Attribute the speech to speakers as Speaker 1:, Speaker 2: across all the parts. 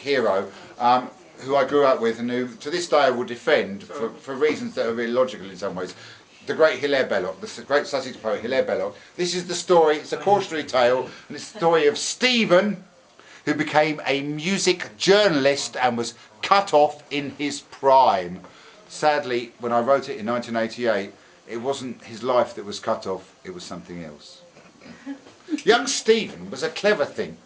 Speaker 1: hero who I grew up with and who to this day I will defend for reasons that are really logical in some ways. The great Hilaire Belloc, the great Sussex poet Hilaire Belloc. This is the story, it's a cautionary tale, and it's the story of Stephen, who became a music journalist and was cut off in his prime. Sadly, when I wrote it in 1988, it wasn't his life that was cut off, it was something else. Young Stephen was a clever thing.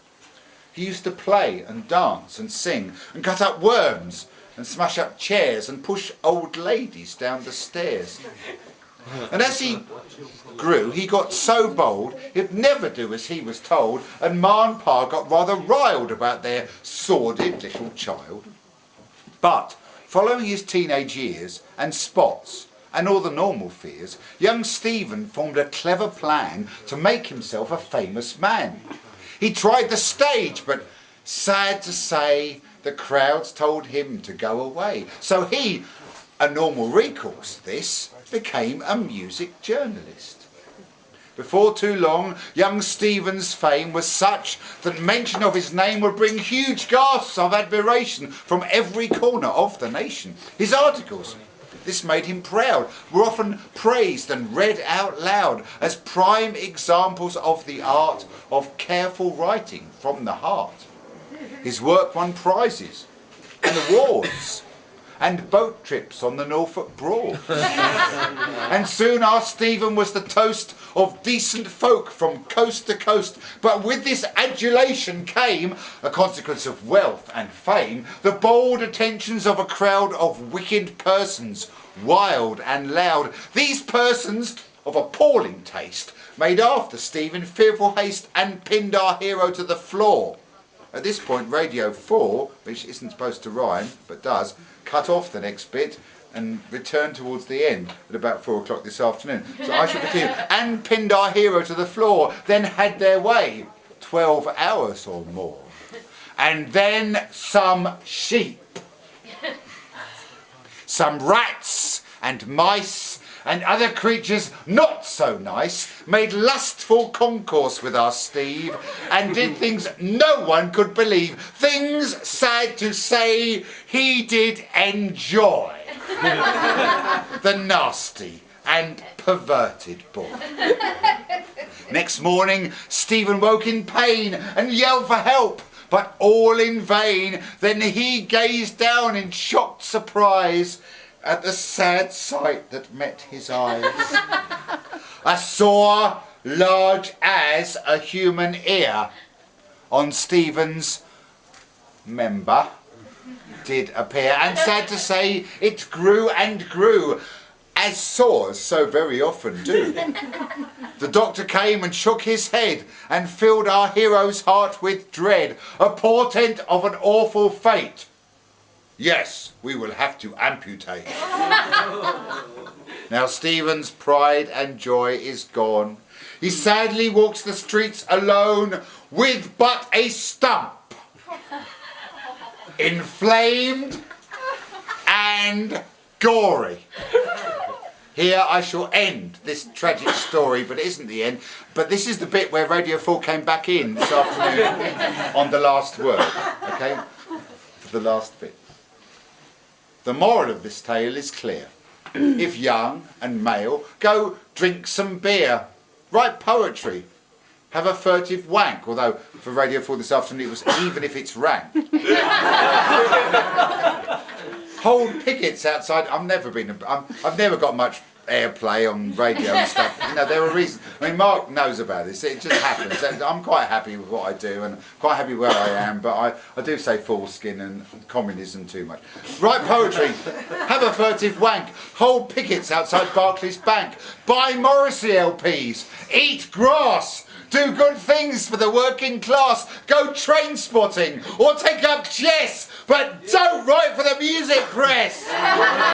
Speaker 1: He used to play and dance and sing and cut up worms and smash up chairs and push old ladies down the stairs. And as he grew, he got so bold, he'd never do as he was told, and Ma and Pa got rather riled about their sordid little child. But following his teenage years and spots and all the normal fears, young Stephen formed a clever plan to make himself a famous man. He tried the stage, but sad to say, the crowds told him to go away. So he, a normal recourse this, became a music journalist. Before too long, young Stephen's fame was such that mention of his name would bring huge gasps of admiration from every corner of the nation. His articles, this made him proud, were often praised and read out loud as prime examples of the art of careful writing from the heart. His work won prizes and awards and boat trips on the Norfolk Broad. And soon our Stephen was the toast of decent folk from coast to coast. But with this adulation came, a consequence of wealth and fame, the bold attentions of a crowd of wicked persons, wild and loud. These persons of appalling taste made after Stephen fearful haste and pinned our hero to the floor. At this point, Radio 4, which isn't supposed to rhyme, but does, cut off the next bit and returned towards the end at about 4 o'clock this afternoon. So I should continue. And pinned our hero to the floor, then had their way 12 hours or more. And then some sheep, some rats and mice and other creatures not so nice made lustful concourse with our Steve and did things no one could believe, things sad to say he did enjoy. The nasty and perverted boy. Next morning Stephen woke in pain and yelled for help, but all in vain. Then he gazed down in shocked surprise at the sad sight that met his eyes. A sore, large as a human ear on Stephen's member did appear, and sad to say it grew and grew, as sores so very often do. The doctor came and shook his head and filled our hero's heart with dread, a portent of an awful fate. Yes, we will have to amputate. Now Stephen's pride and joy is gone. He sadly walks the streets alone with but a stump, inflamed and gory. Here I shall end this tragic story, but it isn't the end. But this is the bit where Radio 4 came back in this afternoon on the last word, okay? For the last bit. The moral of this tale is clear. If young and male, go drink some beer, write poetry, have a furtive wank, although for Radio 4 this afternoon it was even if it's rank. Hold pickets outside. I've never got much airplay on radio and stuff. You know, there are reasons. I mean, Mark knows about this. It just happens. I'm quite happy with what I do and quite happy where I am, but I do say foreskin and communism too much. Write poetry, have a furtive wank, hold pickets outside Barclays Bank, buy Morrissey LPs, eat grass, do good things for the working class, go train spotting or take up chess, but don't write for the music press.